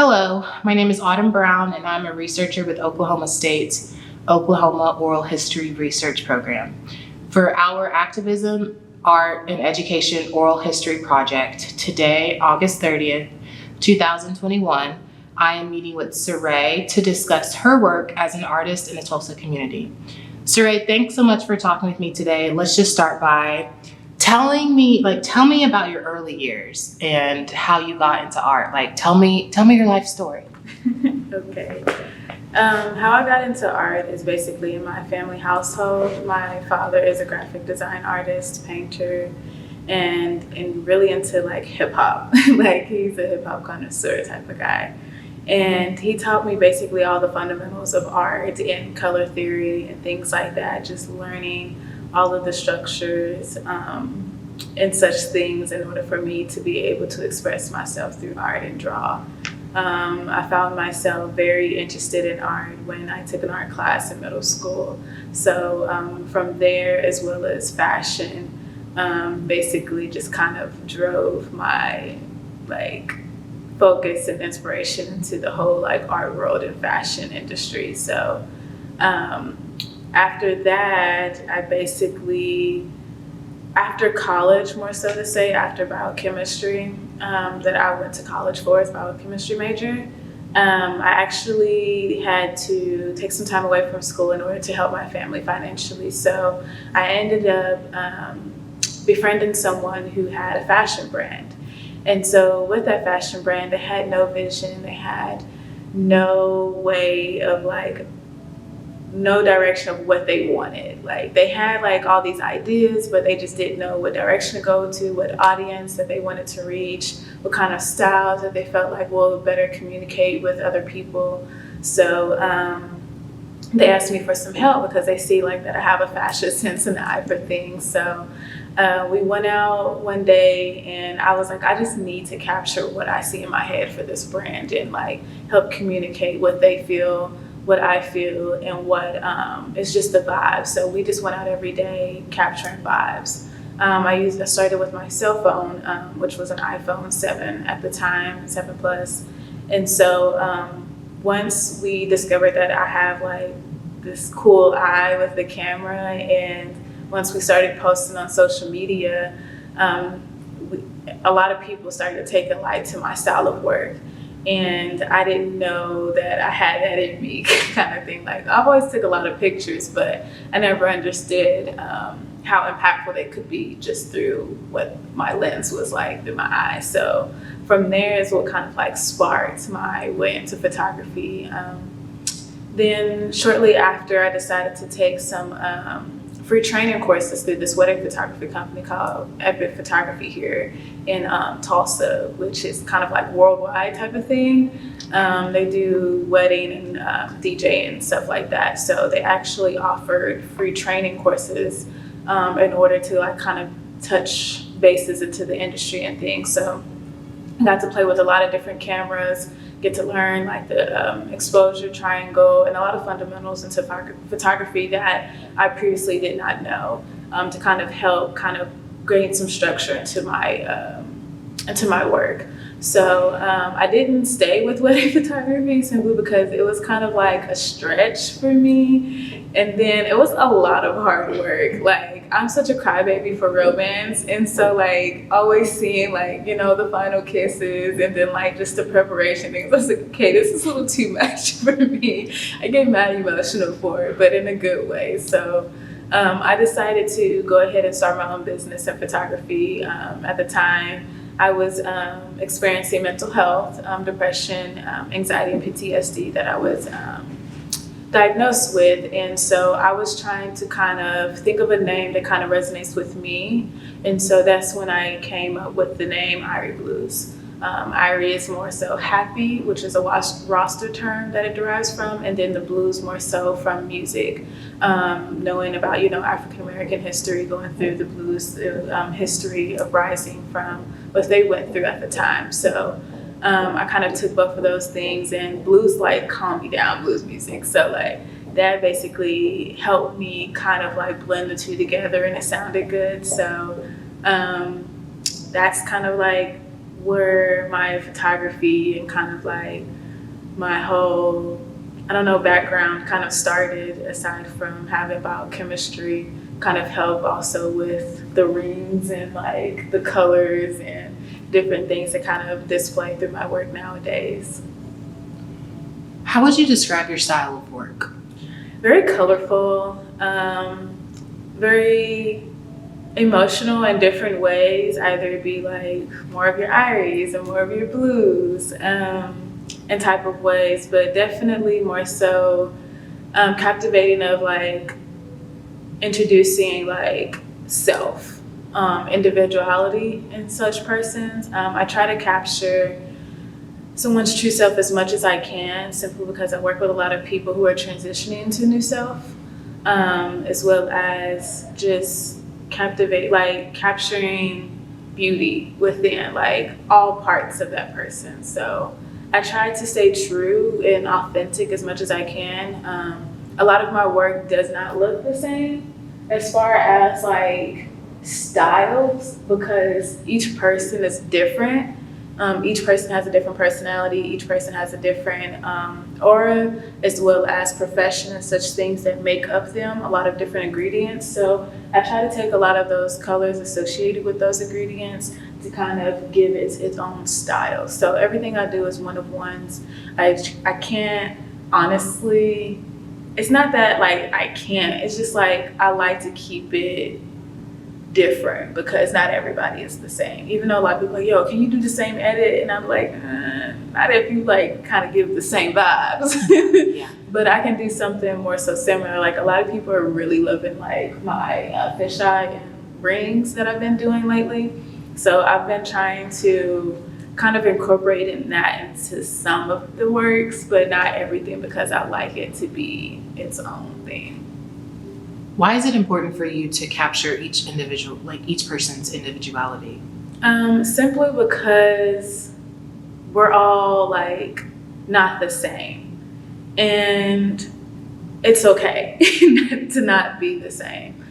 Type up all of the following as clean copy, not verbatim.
Hello, my name is Autumn Brown, and I'm a researcher with Oklahoma State's Oklahoma Oral History Research Program. For our Activism, Art, and Education Oral History Project, today, August 30th, 2021, I am meeting with Serae to discuss her work as an artist in the Tulsa community. Serae, thanks so much for talking with me today. Let's just start by tell me about your early years and how you got into art. Tell me your life story. Okay. How I got into art is basically in my family household. My father is a graphic design artist, painter, and really into hip hop. He's a hip hop connoisseur type of guy. And he taught me basically all the fundamentals of art and color theory and things like that, just learning all of the structures and such things in order for me to be able to express myself through art and draw. I found myself very interested in art when I took an art class in middle school. So from there, as well as fashion, basically just kind of drove my focus and inspiration into the whole art world and fashion industry. So after that, I basically, after college, more so to say, after biochemistry, that I went to college for as a biochemistry major, I actually had to take some time away from school in order to help my family financially. So I ended up befriending someone who had a fashion brand. And so with that fashion brand, they had no vision, they had no way of no direction of what they wanted. They had all these ideas, but they just didn't know what direction to go to, what audience that they wanted to reach, what kind of styles that they felt will better communicate with other people. So they asked me for some help because they see that I have a fashion sense and an eye for things. So we went out one day and I was I just need to capture what I see in my head for this brand and help communicate what they feel, what I feel, and what it's just the vibe. So we just went out every day capturing vibes. I started with my cell phone, which was an iPhone 7 at the time, 7 Plus. And so once we discovered that I have this cool eye with the camera, and once we started posting on social media, a lot of people started to take a light to my style of work. And I didn't know that I had that in me kind of thing. I've always took a lot of pictures, but I never understood how impactful they could be just through what my lens was through my eyes. So from there is what kind of sparked my way into photography. Then shortly after, I decided to take some free training courses through this wedding photography company called Epic Photography here in Tulsa, which is kind of worldwide type of thing. They do wedding and DJ and stuff like that. So they actually offered free training courses in order to kind of touch bases into the industry and things. So I got to play with a lot of different cameras, get to learn the exposure triangle and a lot of fundamentals into photography that I previously did not know, to kind of help gain some structure into my work. So I didn't stay with wedding photography simply because it was kind of a stretch for me, and then it was a lot of hard work. I'm such a crybaby for romance, and so always seeing the final kisses and then just the preparation things. I was okay, this is a little too much for me. I get mad emotional for it, but in a good way. So I decided to go ahead and start my own business in photography. At the time, I was experiencing mental health, depression, anxiety, and PTSD that I was diagnosed with. And so I was trying to kind of think of a name that kind of resonates with me. And so that's when I came up with the name Irie Blues. Irie is more so happy, which is a roster term that it derives from, and then the blues more so from music. Knowing about, African American history, going through the blues, history of rising from what they went through at the time. So I kind of took both of those things, and blues calm me down, blues music. So that basically helped me kind of blend the two together, and it sounded good. So that's kind of where my photography and kind of like my whole, I don't know, background kind of started, aside from having biochemistry kind of help also with the rings and like the colors and different things that kind of display through my work nowadays. How would you describe your style of work? Very colorful, very emotional in different ways, either it be like more of your iries and more of your blues, and type of ways, but definitely more so captivating of like introducing like self, individuality in such persons. I try to capture someone's true self as much as I can, simply because I work with a lot of people who are transitioning to new self, as well as just capturing beauty within like all parts of that person. So I try to stay true and authentic as much as I can. A lot of my work does not look the same as far as like styles, because each person is different. Each person has a different personality. Each person has a different aura, as well as profession and such things that make up them, a lot of different ingredients. So I try to take a lot of those colors associated with those ingredients to kind of give it its own style. So everything I do is one of ones. I can't honestly, it's not that like I can't, it's just like I like to keep it different, because not everybody is the same. Even though a lot of people are like, yo, can you do the same edit? And I'm like, not if you like kind of give the same vibes. Yeah. But I can do something more so similar. Like a lot of people are really loving like my fisheye and rings that I've been doing lately. So I've been trying to kind of incorporate that into some of the works, but not everything, because I like it to be its own thing. Why is it important for you to capture each individual, like each person's individuality? Simply because we're all like not the same, and it's okay to not be the same.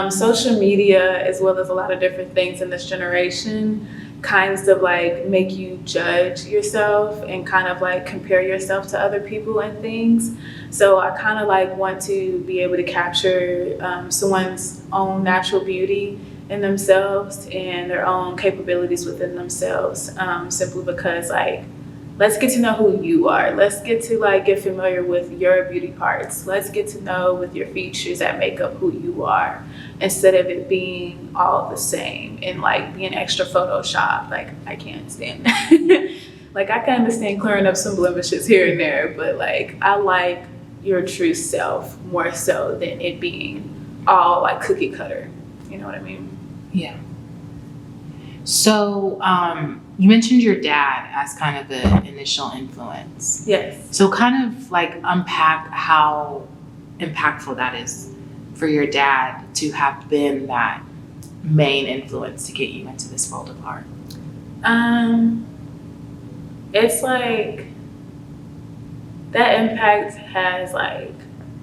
Social media, as well as a lot of different things in this generation, kinds of like make you judge yourself and kind of like compare yourself to other people and things. So I kind of like want to be able to capture someone's own natural beauty in themselves and their own capabilities within themselves, simply because like, let's get to know who you are. Let's get to like get familiar with your beauty parts. Let's get to know with your features that make up who you are, instead of it being all the same and like being extra Photoshop. Like I can't stand that. Like I can understand clearing up some blemishes here and there, but like I like your true self more so than it being all like cookie cutter. You know what I mean? Yeah. So you mentioned your dad as kind of the initial influence. Yes. So kind of like unpack how impactful that is for your dad to have been that main influence to get you into this world of art. It's like that impact has like,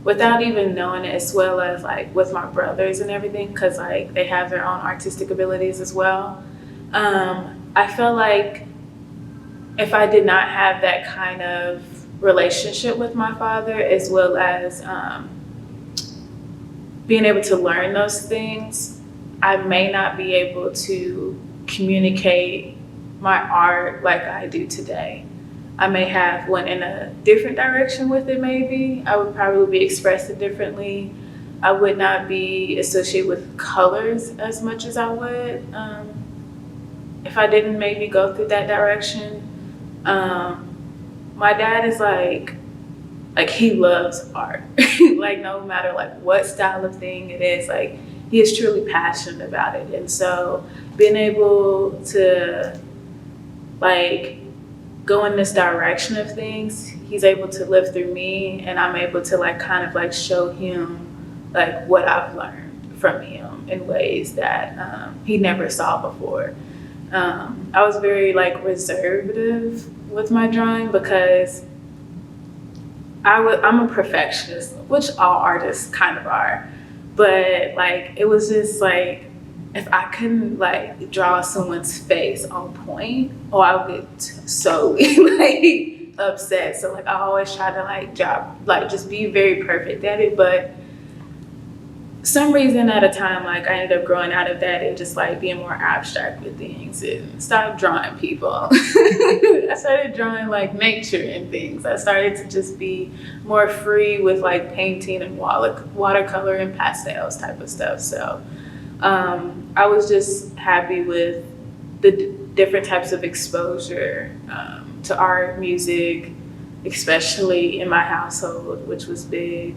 without even knowing it, as well as like with my brothers and everything, because like they have their own artistic abilities as well. I feel like if I did not have that kind of relationship with my father, as well as being able to learn those things, I may not be able to communicate my art like I do today. I may have went in a different direction with it, maybe. I would probably be expressed it differently. I would not be associated with colors as much as I would if I didn't maybe go through that direction. My dad is like he loves art. Like no matter like what style of thing it is, like he is truly passionate about it. And so being able to like go in this direction of things, he's able to live through me, and I'm able to like kind of like show him like what I've learned from him in ways that he never saw before. I was very like reservative with my drawing, because I'm a perfectionist, which all artists kind of are, but like it was just like if I couldn't like draw someone's face on point, or I would get so like upset. So like I always try to like just be very perfect at it, but some reason at a time, like I ended up growing out of that and just like being more abstract with things and stopped drawing people. I started drawing like nature and things. I started to just be more free with like painting and watercolor and pastels type of stuff. So I was just happy with the different types of exposure to art, music, especially in my household, which was big.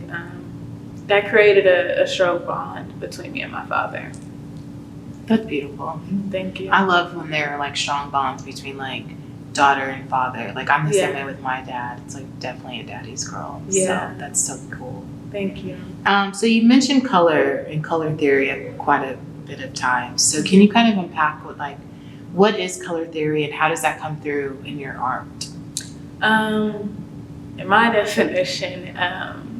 That created a strong bond between me and my father. That's beautiful. Thank you. I love when there are like strong bonds between like daughter and father. Like I'm the same way with my dad. It's like definitely a daddy's girl. Yeah. So that's so cool. Thank you. So you mentioned color and color theory quite a bit of times. So can you kind of unpack what is color theory and how does that come through in your art? In my definition,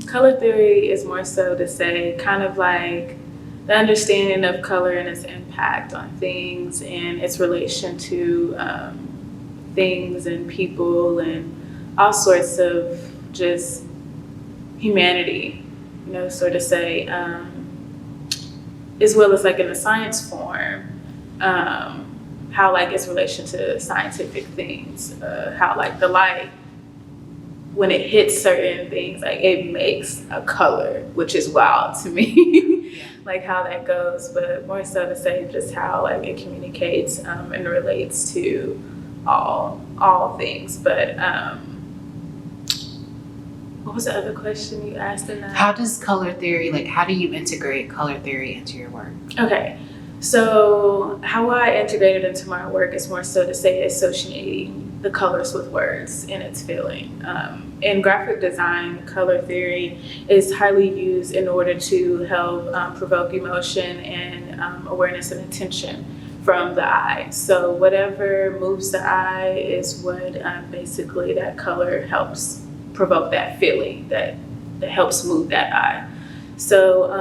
color theory is more so to say kind of like the understanding of color and its impact on things and its relation to things and people and all sorts of just humanity, sort of say, as well as like in the science form, how like its relation to scientific things, how like the light, when it hits certain things, like it makes a color, which is wild to me, like how that goes, but more so to say just how like it communicates and relates to all things. But what was the other question you asked in that? How does color theory, how do you integrate color theory into your work? Okay, so how I integrate it into my work is more so to say associating the colors with words and its feeling. In graphic design, color theory is highly used in order to help provoke emotion and awareness and attention from the eye. So whatever moves the eye is what basically that color helps provoke that feeling that helps move that eye. So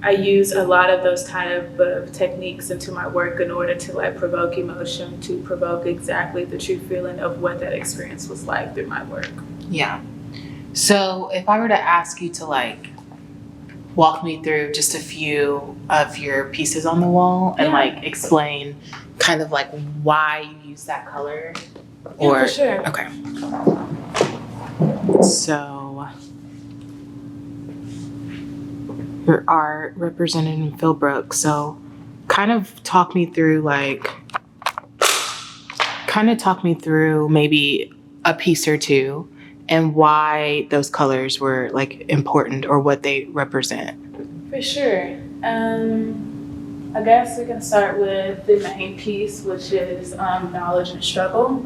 I use a lot of those type of techniques into my work in order to provoke emotion, to provoke exactly the true feeling of what that experience was like through my work. Yeah. So if I were to ask you to walk me through just a few of your pieces on the wall and explain kind of why you use that color. Yeah, for sure. Okay. So your art represented in Philbrook. So kind of talk me through maybe a piece or two and why those colors were important or what they represent. For sure. I guess we can start with the main piece, which is knowledge and struggle.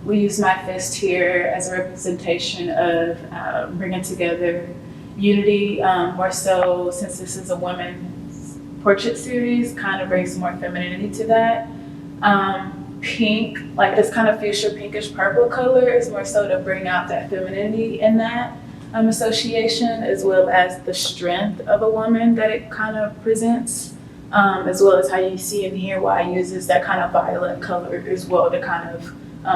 We use my fist here as a representation of bringing together unity, more so since this is a women's portrait series, kind of brings more femininity to that. Pink, this kind of fuchsia pinkish purple color is more so to bring out that femininity in that association, as well as the strength of a woman that it kind of presents, as well as how you see and hear why it uses that kind of violet color as well to kind of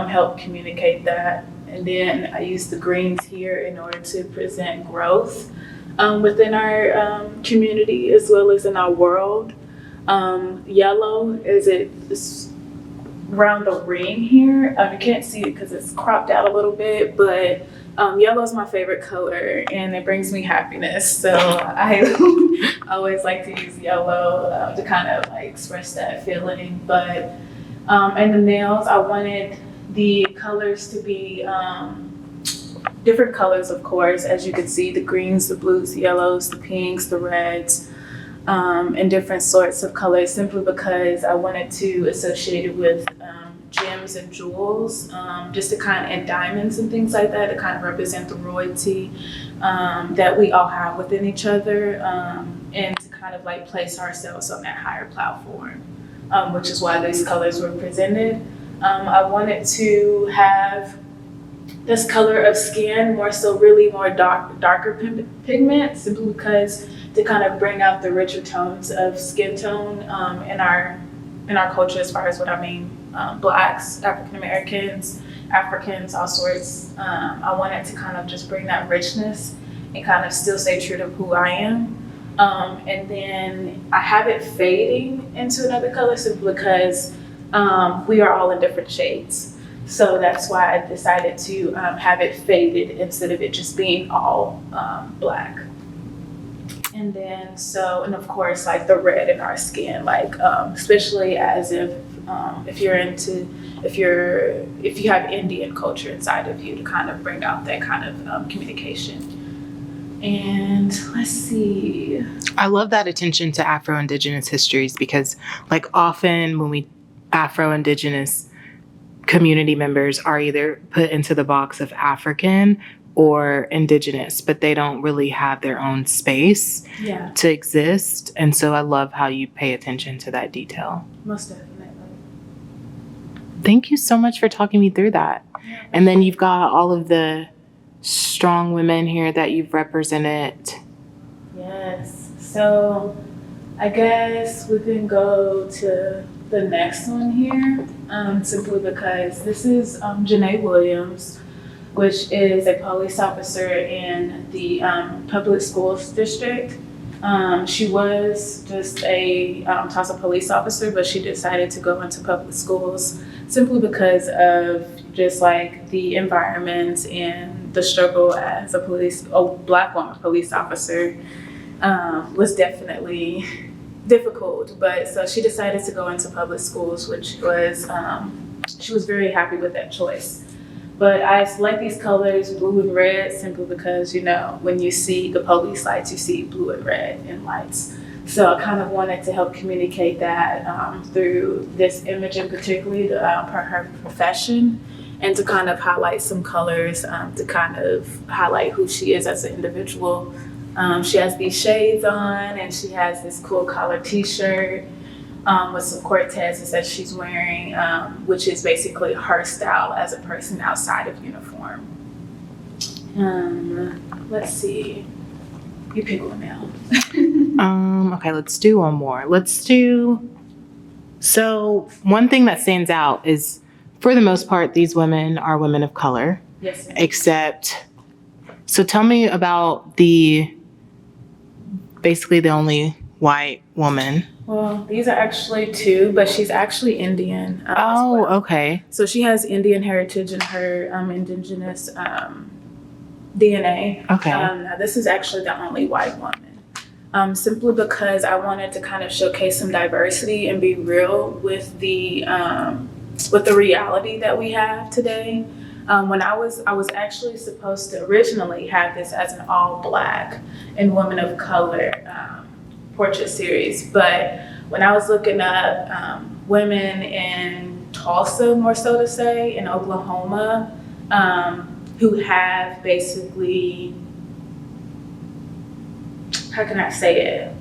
help communicate that. And then I use the greens here in order to present growth within our community as well as in our world. Yellow is around the ring here. You can't see it because it's cropped out a little bit, but yellow is my favorite color and it brings me happiness. So I always like to use yellow to kind of express that feeling. But and the nails, I wanted the colors to be different colors, of course, as you can see, the greens, the blues, the yellows, the pinks, the reds, and different sorts of colors, simply because I wanted to associate it with gems and jewels, just to and diamonds and things like that, to kind of represent the royalty that we all have within each other, and to kind of place ourselves on that higher platform, which is why these colors were presented. I wanted to have this color of skin, more so really more darker pigment, simply because to kind of bring out the richer tones of skin tone in our culture, as far as what I mean, Blacks, African Americans, Africans, all sorts. I wanted to kind of just bring that richness and kind of still stay true to who I am. And then I have it fading into another color simply because we are all in different shades. So that's why I decided to have it faded instead of it just being all black. And then and of course, like the red in our skin, like especially as if you have Indian culture inside of you, to kind of bring out that kind of communication. And let's see. I love that attention to Afro-Indigenous histories, because like often when we Afro-Indigenous community members are either put into the box of African or Indigenous, but they don't really have their own space to exist. And so I love how you pay attention to that detail. Most definitely. Thank you so much for talking me through that. And then you've got all of the strong women here that you've represented. Yes. So I guess we can go to the next one here, simply because this is Janae Williams, which is a police officer in the public schools district. She was just a Tulsa police officer, but she decided to go into public schools simply because of just like the environment and the struggle as a Black woman police officer was definitely difficult. But so she decided to go into public schools, which was, she was very happy with that choice. But I like these colors, blue and red, simply because, when you see the police lights, you see blue and red in lights. So I kind of wanted to help communicate that through this image in particular, per her profession, and to kind of highlight some colors to kind of highlight who she is as an individual. She has these shades on, and she has this cool collared t-shirt with some Cortezes that she's wearing, which is basically her style as a person outside of uniform. Let's see. You pick one now. Okay, let's do one more. So one thing that stands out is, for the most part, these women are women of color. Yes, ma'am. So tell me about basically the only white woman. Well, these are actually two, but she's actually Indian. As well. Okay. So she has Indian heritage in her indigenous DNA. Okay. Now this is actually the only white woman. Simply because I wanted to kind of showcase some diversity and be real with the reality that we have today. When I was actually supposed to originally have this as an all Black and women of color portrait series, but when I was looking up women in Tulsa, more so to say, in Oklahoma, who have basically, how can I say it?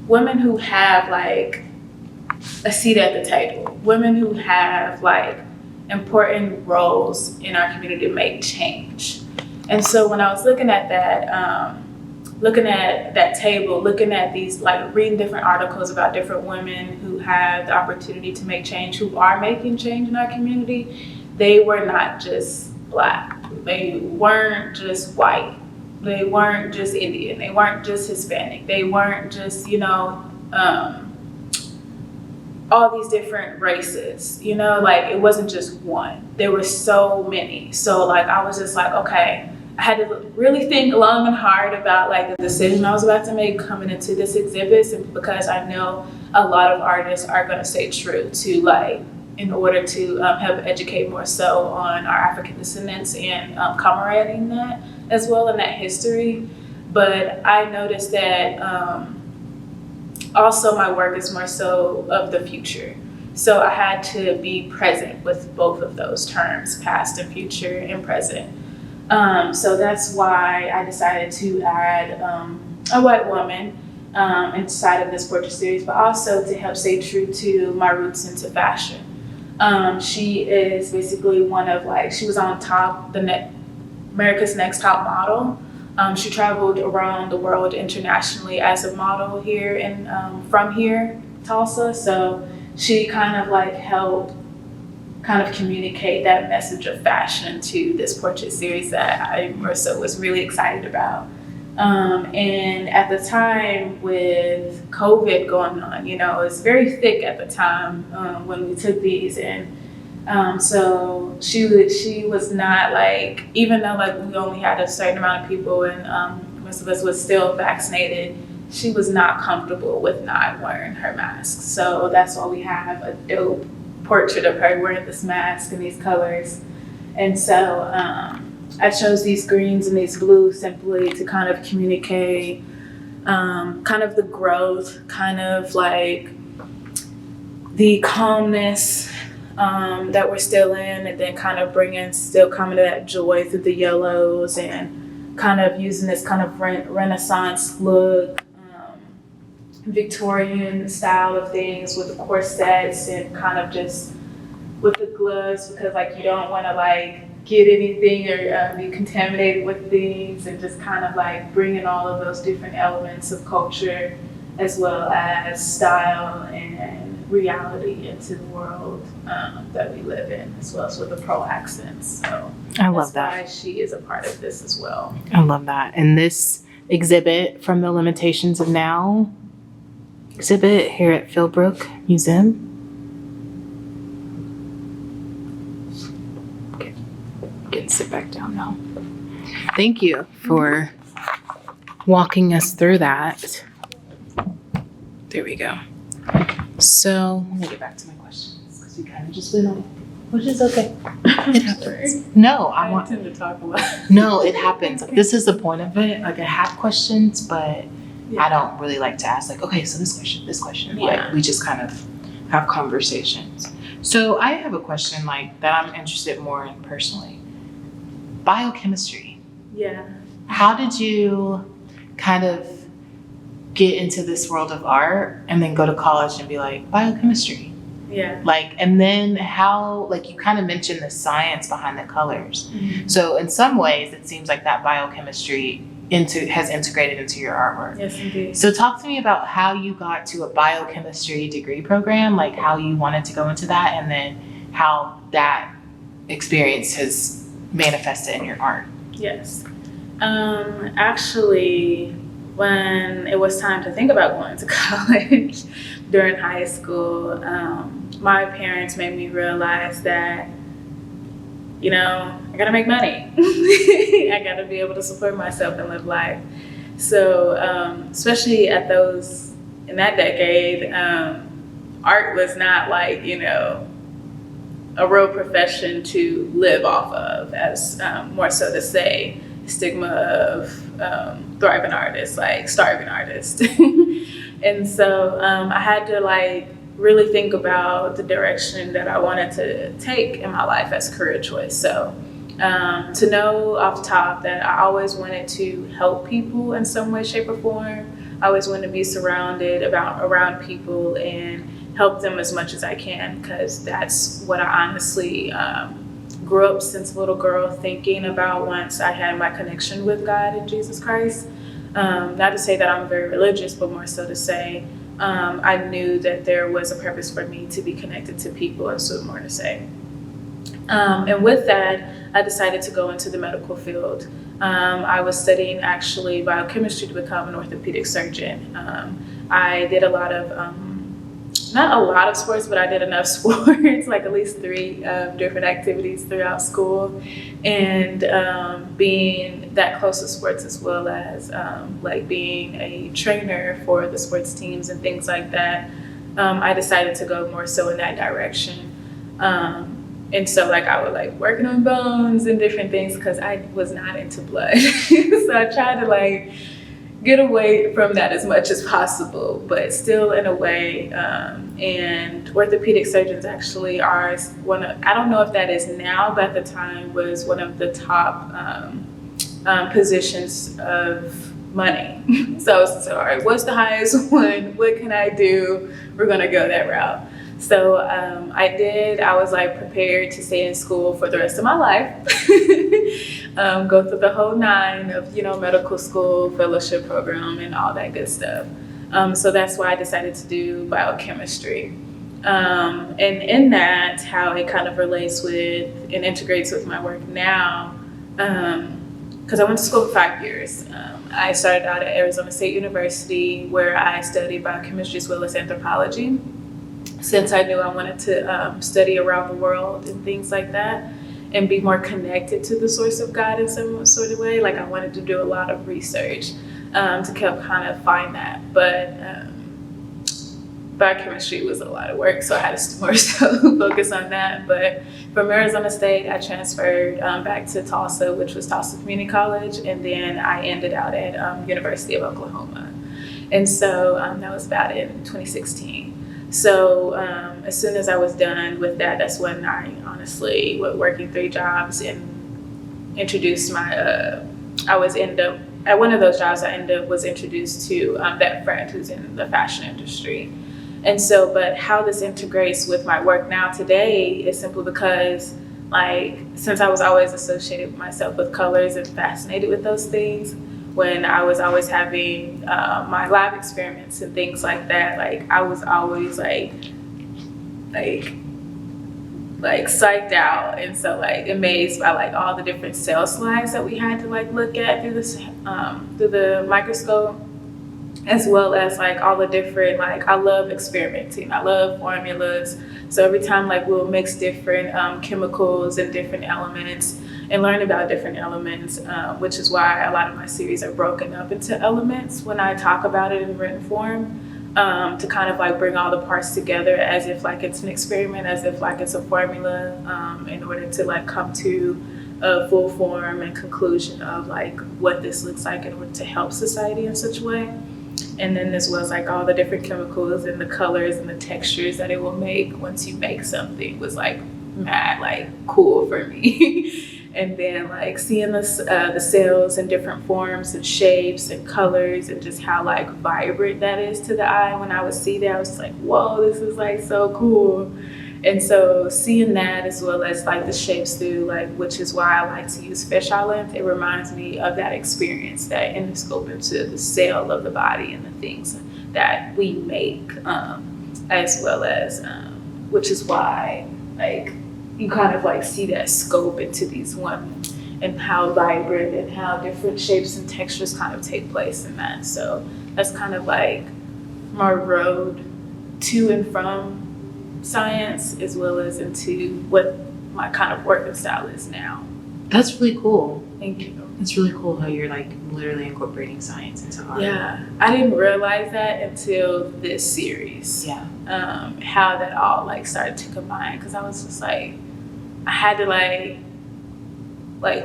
Women who have like a seat at the table, women who have like important roles in our community to make change. And so when I was looking at that table, looking at these, like reading different articles about different women who have the opportunity to make change, who are making change in our community, they were not just Black. They weren't just white. They weren't just Indian. They weren't just Hispanic. They weren't just, all these different races, like it wasn't just one. There were so many. So like I was just like, okay, I had to really think long and hard about like the decision I was about to make coming into this exhibit, because I know a lot of artists are going to stay true to like, in order to help educate more so on our African descendants and commemorating that as well in that history. But I noticed that also my work is more so of the future. So I had to be present with both of those terms, past and future and present. So that's why I decided to add a white woman inside of this portrait series, but also to help stay true to my roots into fashion. She is basically she was on top, America's Next Top Model. She traveled around the world internationally as a model here from here, Tulsa. So she kind of helped communicate that message of fashion to this portrait series that I also was really excited about. And at the time with COVID going on, it was very thick at the time when we took these, and so she was not even though we only had a certain amount of people and most of us was still vaccinated, she was not comfortable with not wearing her mask. So that's why we have a dope portrait of her wearing this mask and these colors. And so I chose these greens and these blues simply to kind of communicate the growth, the calmness that we're still in, and then still coming to that joy through the yellows, and kind of using this kind of Renaissance look, Victorian style of things with the corsets and kind of just with the gloves, because you don't want to get anything or be contaminated with things, and just kind of bringing all of those different elements of culture as well as style and reality into the world that we live in, as well as with the pearl accents. So I love that. That's why she is a part of this as well. I love that. And this exhibit, From the Limitations of Now exhibit here at Philbrook Museum. Okay, get sit back down now. Thank you for walking us through that. There we go. So let me get back to my questions, because we kind of just went on, which is okay. It happens. No, I tend to talk a lot. No, it happens. This is the point of it. I have questions, but I don't really like to ask okay, so this question. Yeah. We just kind of have conversations. So I have a question that I'm interested more in personally. Biochemistry. Yeah. How did you kind of get into this world of art and then go to college and be biochemistry? Yeah. And then how, you kind of mentioned the science behind the colors. Mm-hmm. So in some ways it seems that biochemistry has integrated into your artwork. Yes, indeed. So talk to me about how you got to a biochemistry degree program, how you wanted to go into that, and then how that experience has manifested in your art. Yes. Actually, when it was time to think about going to college during high school, my parents made me realize that, I gotta make money. I gotta be able to support myself and live life. So, especially in that decade, art was not a real profession to live off of, as more so to say, stigma of thriving artist, starving artist. And so I had to really think about the direction that I wanted to take in my life as a career choice. So to know off the top that I always wanted to help people in some way, shape, or form. I always wanted to be surrounded around people and help them as much as I can, because that's what I honestly grew up since a little girl thinking about once I had my connection with God and Jesus Christ. Not to say that I'm very religious, but more so to say I knew that there was a purpose for me to be connected to people, and so more to say. And with that, I decided to go into the medical field. I was studying actually biochemistry to become an orthopedic surgeon. I did not a lot of sports, but I did enough sports, at least 3 different activities throughout school. And being that close to sports, as well as being a trainer for the sports teams and things like that, I decided to go more so in that direction. And so I would working on bones and different things, because I was not into blood. So I tried to get away from that as much as possible, but still in a way. And orthopedic surgeons actually are I don't know if that is now, but at the time was one of the top positions of money. So all right, what's the highest one? What can I do? We're gonna go that route. So I was like prepared to stay in school for the rest of my life, go through the whole nine of, medical school, fellowship program, and all that good stuff. So that's why I decided to do biochemistry. And in that, how it kind of relates with and integrates with my work now, because I went to school for 5 years. I started out at Arizona State University, where I studied biochemistry as well as anthropology, since I knew I wanted to study around the world and things like that, and be more connected to the source of God in some sort of way. Like I wanted to do a lot of research to kind of find that. But biochemistry was a lot of work, so I had to more so focus on that. But from Arizona State, I transferred back to Tulsa, which was Tulsa Community College, and then I ended out at University of Oklahoma. And so that was about in 2016. So as soon as I was done with that, that's when I honestly was working 3 jobs and introduced at one of those jobs I was introduced to that friend who's in the fashion industry. And so, but how this integrates with my work now today is simply because, like, since I was always associated myself with colors and fascinated with those things, when I was always having my lab experiments and things like that, like I was always like psyched out, and so like amazed by like all the different cell slides that we had to like look at through the microscope, as well as like all the different, like I love experimenting, I love formulas. So every time like we'll mix different chemicals and different elements and learn about different elements, which is why a lot of my series are broken up into elements when I talk about it in written form, to kind of like bring all the parts together as if like it's an experiment, as if like it's a formula, in order to like come to a full form and conclusion of like what this looks like in order to help society in such a way. And then as well as like all the different chemicals and the colors and the textures that it will make once you make something was like mad like cool for me. And then like seeing the cells in different forms and shapes and colors, and just how like vibrant that is to the eye. When I would see that, I was like, whoa, this is like so cool. And so seeing that, as well as like the shapes through, like, which is why I like to use fisheye length, it reminds me of that experience, that endoscope into the cell of the body and the things that we make, as well as, which is why like you kind of like see that scope into these women and how vibrant and how different shapes and textures kind of take place in that. So that's kind of like my road to and from science, as well as into what my kind of working style is now. That's really cool. Thank you. It's really cool how you're like literally incorporating science into art. Yeah, I didn't realize that until this series. Yeah. How that all like started to combine, because I was just like, I had to like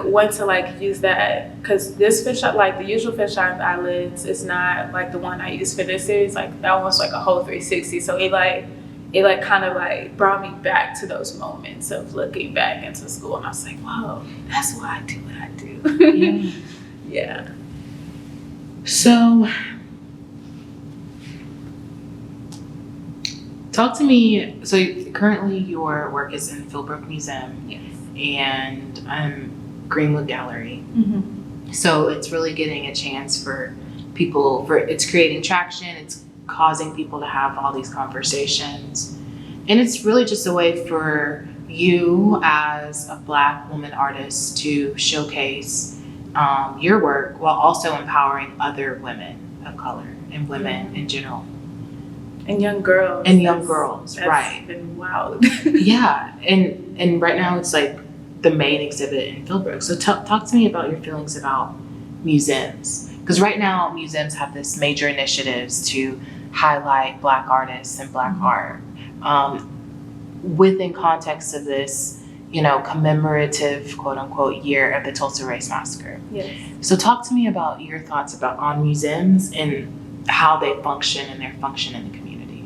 want to like use that, because this fisheye, like the usual fisheye eyelids, is not like the one I use for this series. Like that one was like a whole 360. So it kind of like brought me back to those moments of looking back into school, and I was like, whoa, that's why I do what I do. Yeah. Yeah. So talk to me. So currently your work is in Philbrook Museum. Yes. And Greenwood Gallery. Mm-hmm. So it's really getting a chance for people, it's creating traction, it's causing people to have all these conversations. And it's really just a way for you as a Black woman artist to showcase your work while also empowering other women of color and women in general. And young girls. That's right. Been wild. Yeah, and right now it's like the main exhibit in Philbrook. So talk to me about your feelings about museums. Because right now museums have this major initiatives to highlight Black artists and Black art. Within context of this, commemorative, quote unquote, year of the Tulsa Race Massacre. Yes. So talk to me about your thoughts on museums and how they function and their function in the community.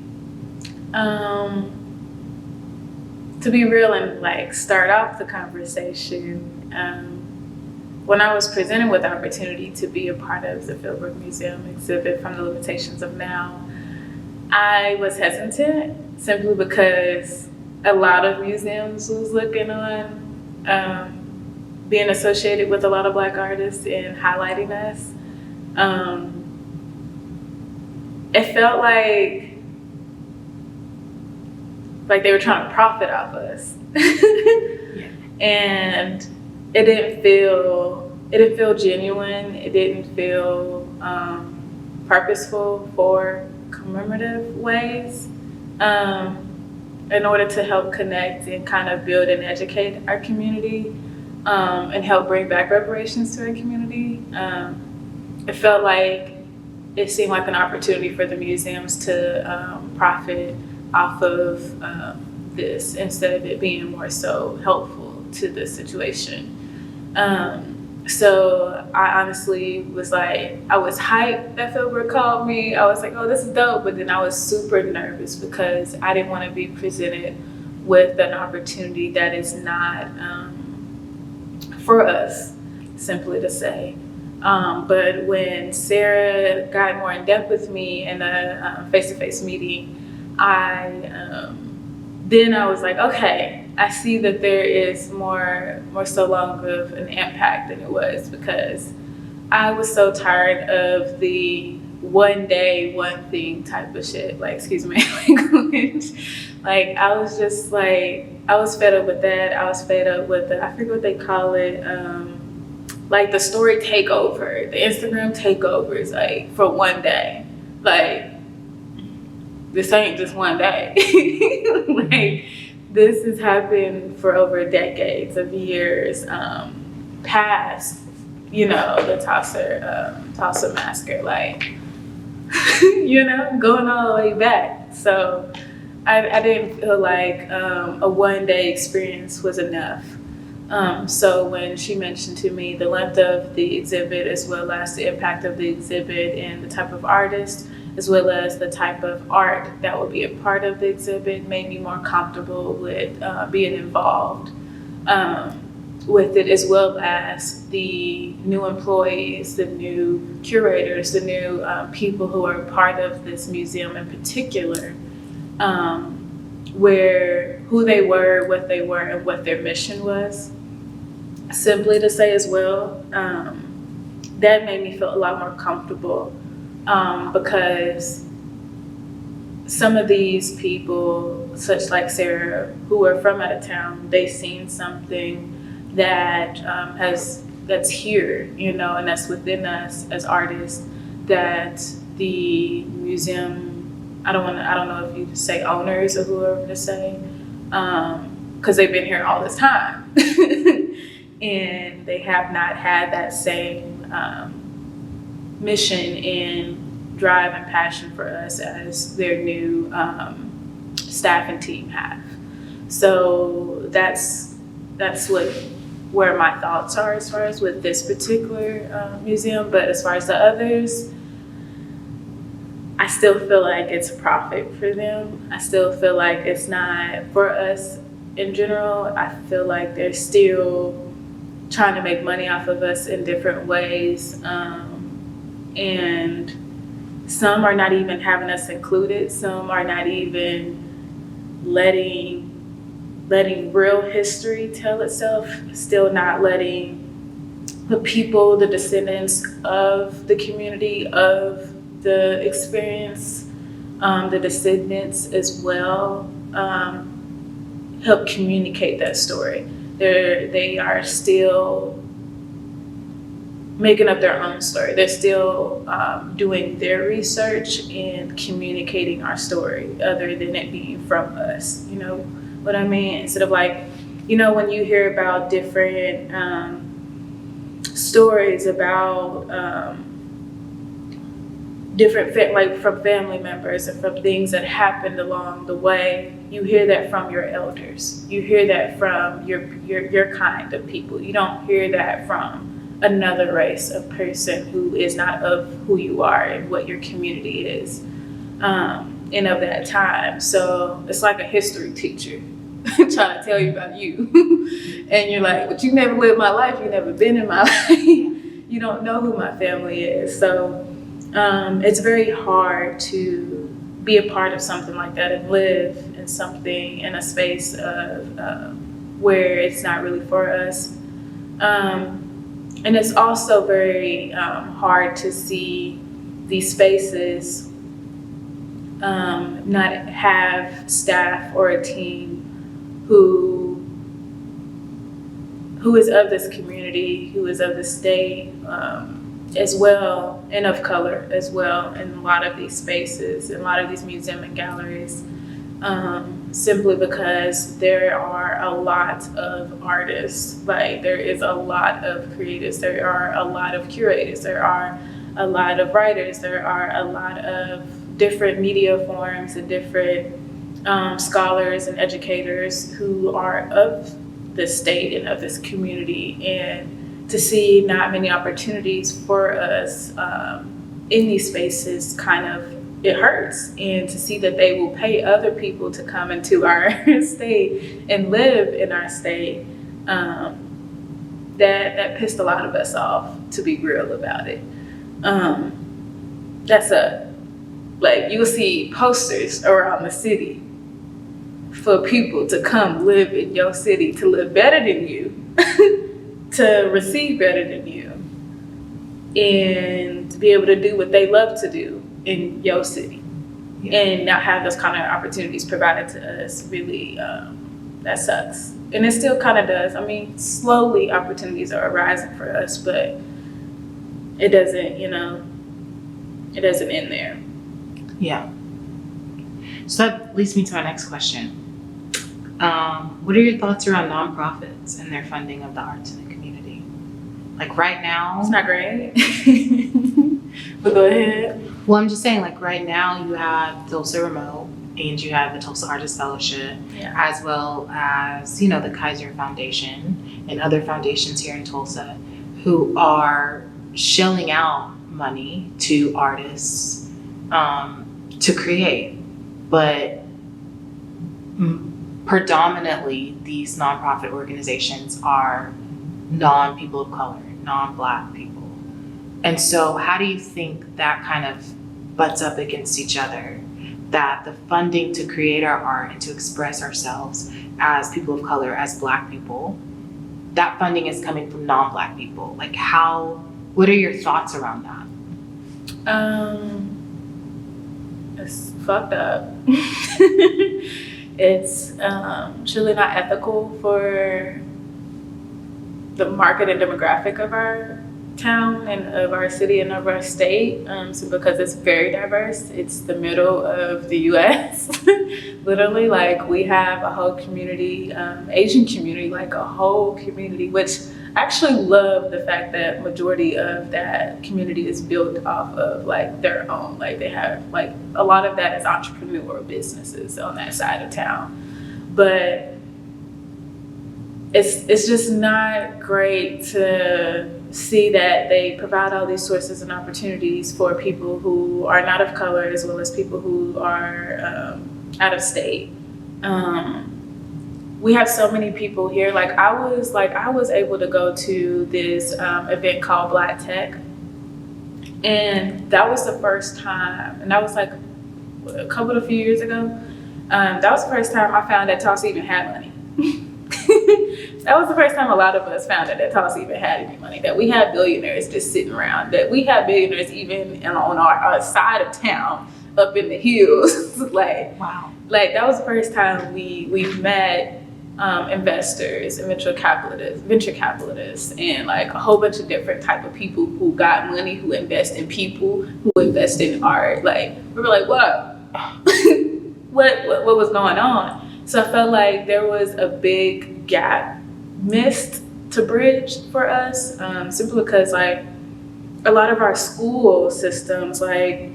To be real and like start off the conversation, when I was presented with the opportunity to be a part of the Philbrook Museum exhibit, From the Limitations of Now, I was hesitant simply because a lot of museums was looking on being associated with a lot of Black artists and highlighting us. It felt like they were trying to profit off us. And it didn't feel genuine. It didn't feel purposeful for commemorative ways in order to help connect and kind of build and educate our community and help bring back reparations to our community. It felt like it seemed like an opportunity for the museums to profit off of this instead of it being more so helpful to the situation. So I honestly was like, I was hyped that Philbert called me. I was like, oh, this is dope. But then I was super nervous because I didn't want to be presented with an opportunity that is not for us, simply to say. But when Sarah got more in depth with me in a face-to-face meeting, then I was like, okay, I see that there is more so long of an impact than it was, because I was so tired of the one day, one thing type of shit. Like, excuse my language. Like, I was just like, I was fed up with that. I was fed up with I forget what they call it, like the story takeover, the Instagram takeovers, like for one day. Like, this ain't just one day. Like, this has happened for over decades of years, past, you know, the Tulsa massacre, like, you know, going all the way back. So I didn't feel like a one-day experience was enough. So when she mentioned to me the length of the exhibit, as well as the impact of the exhibit and the type of artist, as well as the type of art that will be a part of the exhibit, made me more comfortable with being involved with it, as well as the new employees, the new curators, the new people who are part of this museum in particular, who they were, what they were, and what their mission was. Simply to say as well, that made me feel a lot more comfortable. Because some of these people, such like Sarah, who are from out of town, they've seen something that that's here, you know, and that's within us as artists, that the museum, I don't know if you just say owners or whoever to say, because they've been here all this time, and they have not had that same mission and drive and passion for us as their new staff and team have. So that's where my thoughts are as far as with this particular museum. But as far as the others, I still feel like it's a profit for them. I still feel like it's not for us in general. I feel like they're still trying to make money off of us in different ways. And some are not even having us included. Some are not even letting real history tell itself, still not letting the people, the descendants of the community, of the experience, the descendants as well, help communicate that story. They are still making up their own story. They're still doing their research and communicating our story, other than it being from us. You know what I mean? Instead of like, you know, when you hear about different stories about different, like from family members and from things that happened along the way, you hear that from your elders. You hear that from your kind of people. You don't hear that from another race of person who is not of who you are and what your community is, and of that time. So it's like a history teacher trying to tell you about you. And you're like, but you never lived my life, you never been in my life. You don't know who my family is. So it's very hard to be a part of something like that and live in something in a space of where it's not really for us. And it's also very hard to see these spaces not have staff or a team who is of this community, who is of the state as well, and of color as well, in a lot of these spaces, in a lot of these museum and galleries, simply because there are a lot of artists, like there is a lot of creatives, there are a lot of curators, there are a lot of writers, there are a lot of different media forms and different scholars and educators who are of this state and of this community, and to see not many opportunities for us in these spaces kind of, it hurts. And to see that they will pay other people to come into our state and live in our state, that pissed a lot of us off, to be real about it. Like you'll see posters around the city for people to come live in your city, to live better than you, to receive better than you, and to be able to do what they love to do in your city, and not have those kind of opportunities provided to us. Really, that sucks. And it still kind of does. I mean, slowly opportunities are arising for us, but it doesn't, it doesn't end there. Yeah. So that leads me to my next question. What are your thoughts around nonprofits and their funding of the arts in the community? Like right now. It's not great. But go ahead. Well, I'm just saying, like right now you have Tulsa Remote and you have the Tulsa Artist Fellowship, as well as, the Kaiser Foundation and other foundations here in Tulsa who are shelling out money to artists to create. But predominantly, these nonprofit organizations are non-people of color, non-Black people. And so how do you think that kind of butts up against each other? That the funding to create our art and to express ourselves as people of color, as Black people, that funding is coming from non-Black people. Like what are your thoughts around that? It's fucked up. It's truly not ethical for the market and demographic of our town and of our city and of our state, so because it's very diverse. It's the middle of the US. Literally, like we have a whole community, Asian community, like a whole community, which I actually love the fact that majority of that community is built off of like their own, like they have like a lot of that is entrepreneurial businesses on that side of town. But it's just not great to see that they provide all these sources and opportunities for people who are not of color, as well as people who are out of state. We have so many people here. I was able to go to this event called Black Tech, and that was the first time, and that was like a few years ago. That was the first time I found that Tulsa even had money. That was the first time a lot of us found out that Tulsa even had any money, that we had billionaires just sitting around, that we had billionaires even on our side of town, up in the hills. Wow. That was the first time we met investors and venture capitalists, and like a whole bunch of different type of people who got money, who invest in people, who invest in art. We were like, whoa, what was going on? So I felt like there was a big gap missed to bridge for us, simply because like a lot of our school systems, like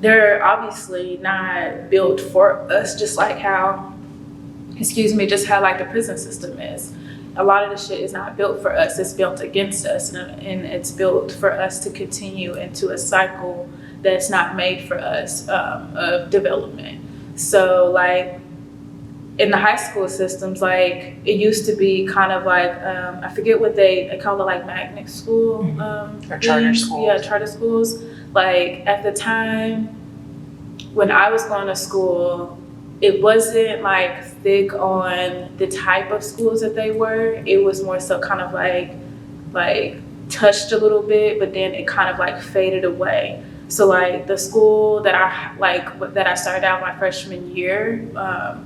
they're obviously not built for us, just how like the prison system is. A lot of the shit is not built for us, it's built against us, and it's built for us to continue into a cycle that's not made for us of development. So in the high school systems, it used to be kind of I forget what they call it, magnet school. Or charter schools. Yeah, charter schools. At the time when I was going to school, it wasn't like thick on the type of schools that they were. It was more so kind of like touched a little bit, but then it kind of like faded away. So like the school that I started out my freshman year,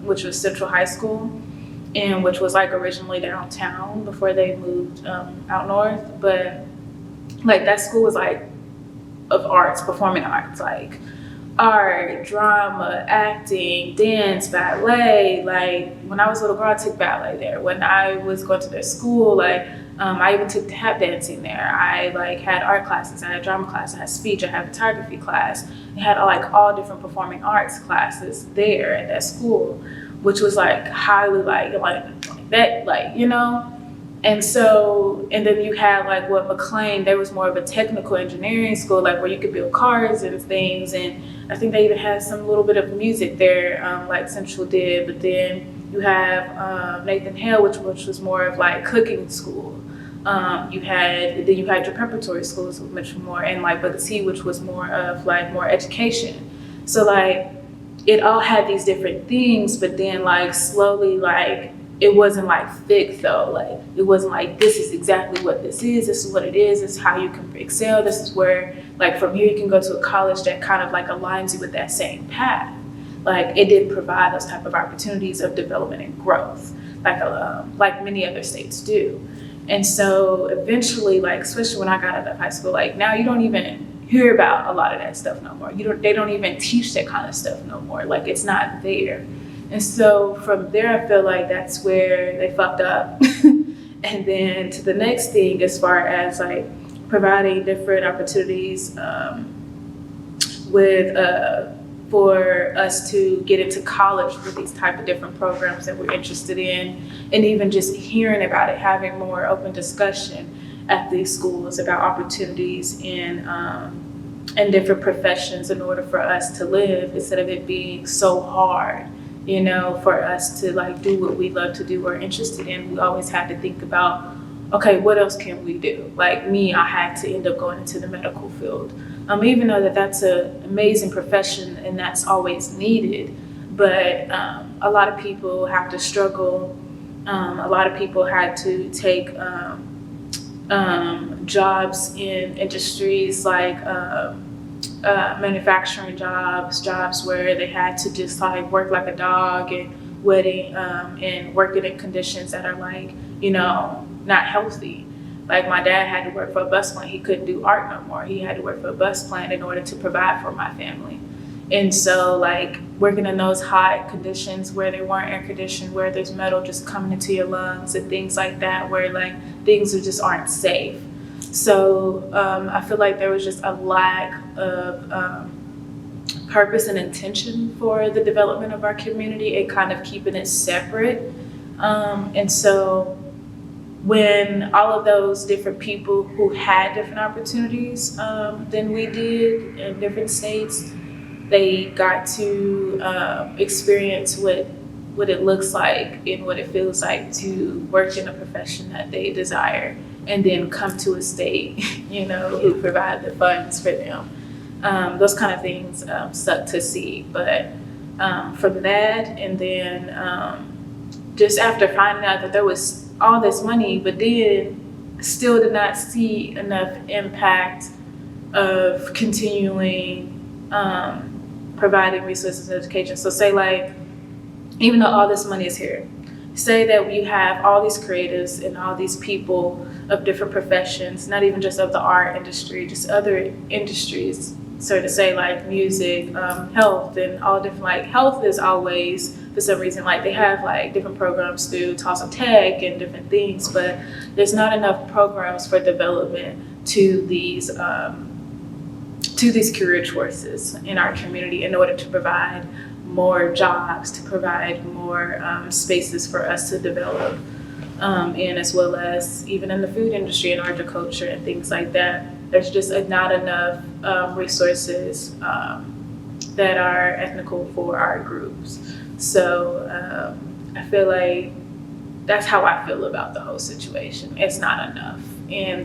which was Central High School, and which was like originally downtown before they moved out north. But like that school was like of arts, performing arts, like art, drama, acting, dance, ballet. Like when I was a little girl, I took ballet there. When I was going to their school, like I even took tap dancing there. I like had art classes, I had drama class, I had speech, I had photography class. I had like all different performing arts classes there at that school, which was like highly like that, like, you know. And so, and then you had like what McLean, there was more of a technical engineering school, like where you could build cars and things. And I think they even had some little bit of music there, like Central did. But then you have Nathan Hale, which was more of like cooking school. You had your preparatory schools, much more, and like Booker T, which was more of like more education. So like it all had these different things, but then like slowly, like it wasn't like thick though. Like it wasn't like, this is exactly what this is what it is, this is how you can excel, this is where like from here you can go to a college that kind of like aligns you with that same path. Like it didn't provide those type of opportunities of development and growth like many other states do. And so eventually, like especially when I got out of high school, like now you don't even hear about a lot of that stuff no more. They don't even teach that kind of stuff no more. Like it's not there. And so from there, I feel like that's where they fucked up. And then to the next thing, as far as like providing different opportunities for us to get into college with these type of different programs that we're interested in, and even just hearing about it, having more open discussion at these schools about opportunities in different professions in order for us to live, instead of it being so hard, you know, for us to like do what we love to do or interested in. We always had to think about, okay, what else can we do? Like me, I had to end up going into the medical field. Even though that's an amazing profession and that's always needed, but a lot of people have to struggle. A lot of people had to take jobs in industries like manufacturing jobs where they had to just like work like a dog and working in conditions that are like, you know, not healthy. Like my dad had to work for a bus plant. He couldn't do art no more. He had to work for a bus plant in order to provide for my family. And so like working in those hot conditions where they weren't air conditioned, where there's metal just coming into your lungs and things like that, where like things just aren't safe. So I feel like there was just a lack of purpose and intention for the development of our community and kind of keeping it separate. And so when all of those different people who had different opportunities than we did in different states, they got to experience what it looks like and what it feels like to work in a profession that they desire, and then come to a state, you know, who provide the funds for them. Those kind of things suck to see. But from that, and then just after finding out that there was all this money, but then still did not see enough impact of continuing providing resources and education. So say like, even though all this money is here, say that you have all these creatives and all these people of different professions, not even just of the art industry, just other industries. So to say like music, health, and all different, like health is always, for some reason, like they have like different programs through Tulsa Tech and different things, but there's not enough programs for development to these career choices in our community in order to provide more jobs, to provide more spaces for us to develop, and as well as even in the food industry and horticulture and things like that. There's just not enough resources that are ethnical for our groups. So I feel like that's how I feel about the whole situation. It's not enough, and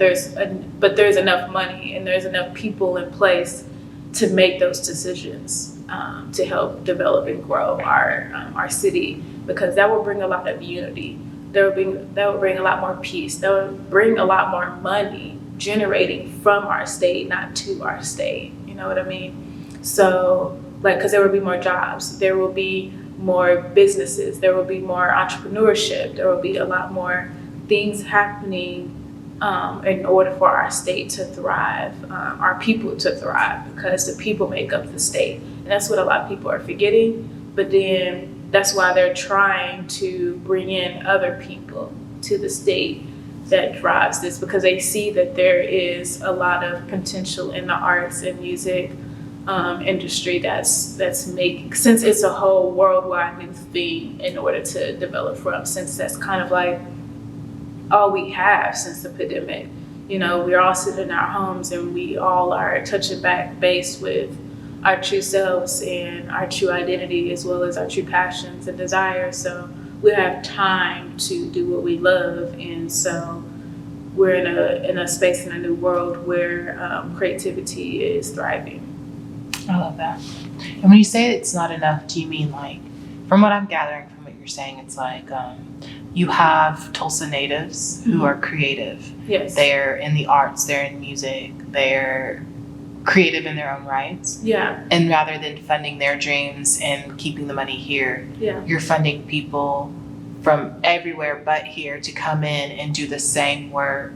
but there's enough money and there's enough people in place to make those decisions. to help develop and grow our city, because that will bring a lot of unity. That will bring a lot more peace. That will bring a lot more money generating from our state, not to our state. You know what I mean? So, like, because there will be more jobs, there will be more businesses, there will be more entrepreneurship, there will be a lot more things happening in order for our state to thrive, our people to thrive, because the people make up the state. And that's what a lot of people are forgetting. But then that's why they're trying to bring in other people to the state that drives this, because they see that there is a lot of potential in the arts and music industry that's making, since it's a whole worldwide new thing in order to develop from, since that's kind of like all we have since the pandemic. You know, we're all sitting in our homes and we all are touching back base with our true selves and our true identity, as well as our true passions and desires. So we have time to do what we love, and so we're in a space in a new world where creativity is thriving. I love that. And when you say it's not enough, do you mean, like, from what I'm gathering from what you're saying, it's like you have Tulsa natives who are creative. Yes. They're in the arts, they're in music, they're creative in their own rights. Yeah. And rather than funding their dreams and keeping the money here, Yeah. you're funding people from everywhere but here to come in and do the same work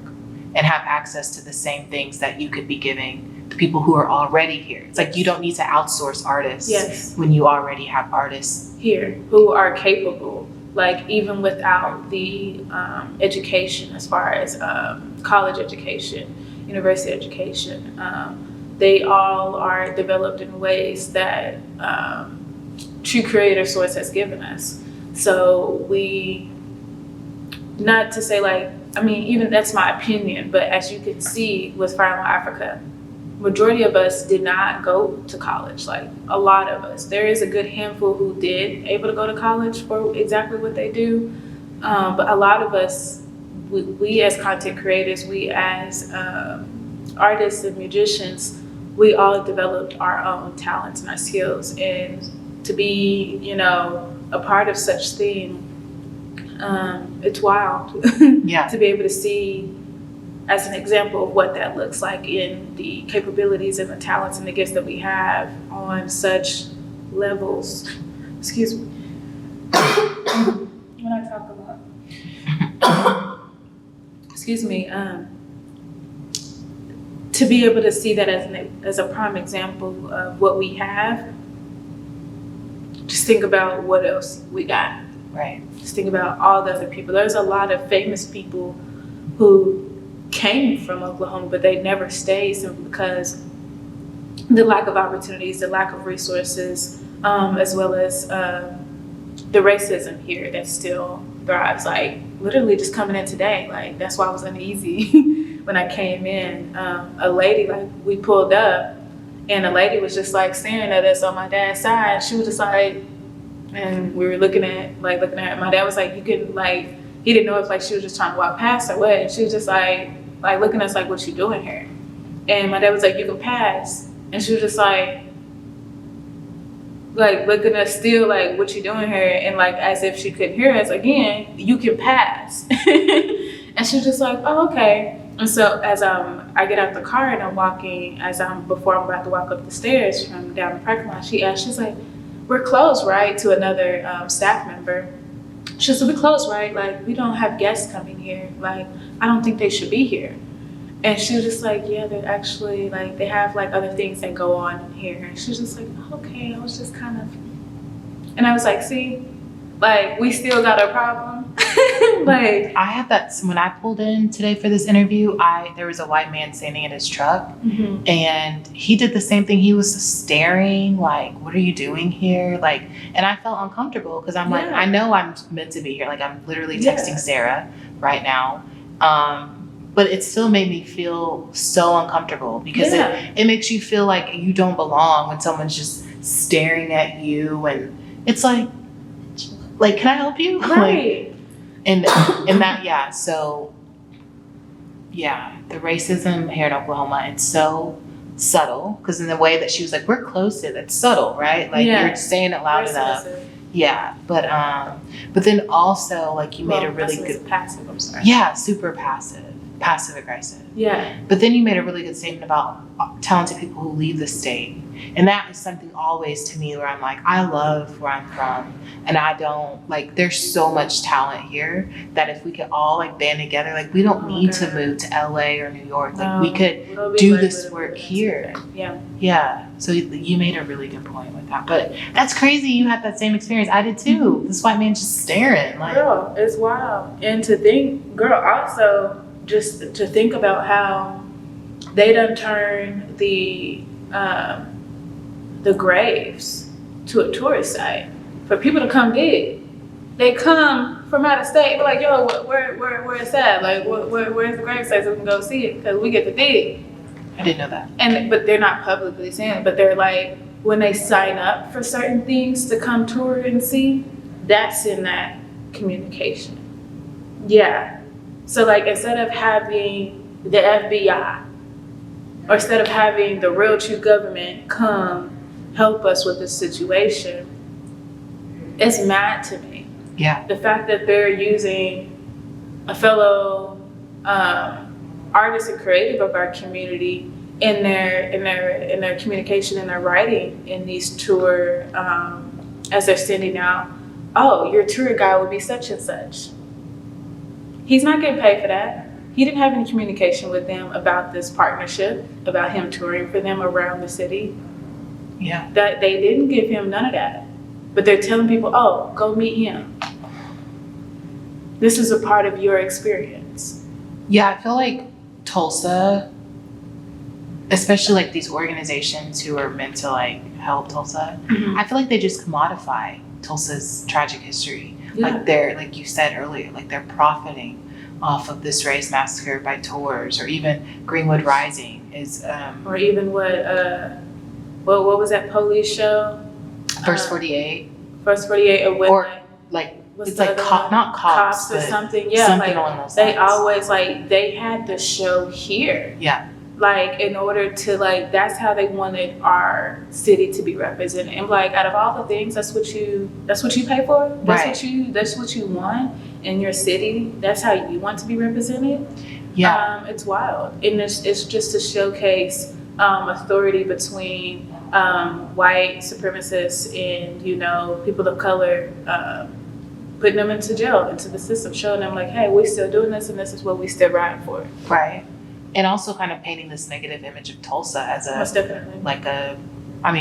and have access to the same things that you could be giving to people who are already here. It's like you don't need to outsource artists. Yes. When you already have artists here who are capable, like even without the education, as far as college education, university education, they all are developed in ways that true creator source has given us. So we, not to say like, I mean, even that's my opinion, but as you can see with Firelight Africa, majority of us did not go to college, like a lot of us. There is a good handful who did able to go to college for exactly what they do. But a lot of us, we as content creators, we as artists and musicians, we all developed our own talents and our skills. And to be, you know, a part of such thing, it's wild. Yeah. To be able to see as an example of what that looks like in the capabilities and the talents and the gifts that we have on such levels. Excuse me. When I talk a lot. Excuse me. To be able to see that as a prime example of what we have, just think about what else we got. Right. Just think about all the other people. There's a lot of famous people who came from Oklahoma, but they never stayed simply because the lack of opportunities, the lack of resources, as well as the racism here that still thrives. Like literally just coming in today, like that's why I was uneasy when I came in. A lady, like we pulled up and a lady was just like staring at us on my dad's side. She was just like, and we were looking at her. My dad was like, you can like, he didn't know if like she was just trying to walk past or what. And she was just like looking at us like, what you doing here? And my dad was like, you can pass. And she was just like looking at us still like, what you doing here? And like, as if she couldn't hear us again, you can pass. And she was just like, oh, okay. And so as I get out the car and I'm walking, before I'm about to walk up the stairs from down the parking lot, she asked, she's like, we're closed, right? To another staff member. She said, we're closed, right? Like, we don't have guests coming here. Like, I don't think they should be here. And she was just like, yeah, they're actually, like, they have, like, other things that go on in here. And she was just like, okay, I was just kind of, and I was like, see, like, we still got a problem. Like, I have that, when I pulled in today for this interview, there was a white man standing in his truck, mm-hmm. and he did the same thing. He was staring like, what are you doing here? Like, and I felt uncomfortable because I'm like, I know I'm meant to be here. Like, I'm literally texting Sarah right now. But it still made me feel so uncomfortable because it makes you feel like you don't belong when someone's just staring at you, and it's like, can I help you? Right. And that, so, yeah, the racism here in Oklahoma, it's so subtle, because in the way that she was like, we're close to, that's subtle, right? Like Yeah. you're saying it loud Very enough. submissive. Yeah, but then also like you made a really passive is good, passive. I'm sorry. yeah, super passive aggressive. Yeah. But then you made a really good statement about talented people who leave the state. And that is something always to me where I'm like, I love where I'm from. And I don't, like, there's so much talent here that if we could all like band together, like we don't need to move to LA or New York. Like we could We'll be do like this with work it. here. Yeah. Yeah. So you made a really good point with that. But that's crazy you had that same experience. I did too. This white man just staring. Like, Girl, it's wild. And to think, girl, also just to think about how they done turn the graves to a tourist site for people to come dig. They come from out of state. They're like, yo, where is that? Like, where's the grave site so we can go see it? Because we get to dig. I didn't know that. But they're not publicly saying it. But they're like, when they sign up for certain things to come tour and see, that's in that communication. Yeah. So like, instead of having the FBI, or instead of having the real true government come help us with this situation, it's mad to me. Yeah. The fact that they're using a fellow artist and creative of our community in their communication and their writing in these tour as they're sending out, oh, your tour guide would be such and such. He's not getting paid for that. He didn't have any communication with them about this partnership, about him touring for them around the city. Yeah. That they didn't give him none of that. But they're telling people, oh, go meet him. This is a part of your experience. Yeah, I feel like Tulsa, especially like these organizations who are meant to like help Tulsa, I feel like they just commodify Tulsa's tragic history. Yeah. Like they're, like you said earlier, like they're profiting off of this race massacre by tours, or even Greenwood Rising is Or even what was that police show? First 48, First 48, or when or like what's it's the like other one? not cops, or but something. Yeah, something like along those they lines. always like they had the show here. Yeah. Like in order to like that's how they wanted our city to be represented. And like out of all the things, that's what you pay for. That's what you want in your city. That's how you want to be represented. Yeah. It's wild, and it's just to showcase authority between white supremacists and people of color, putting them into jail, into the system, showing them like, hey, we're still doing this, and this is what we still ride for. Right. And also kind of painting this negative image of Tulsa as Most definitely.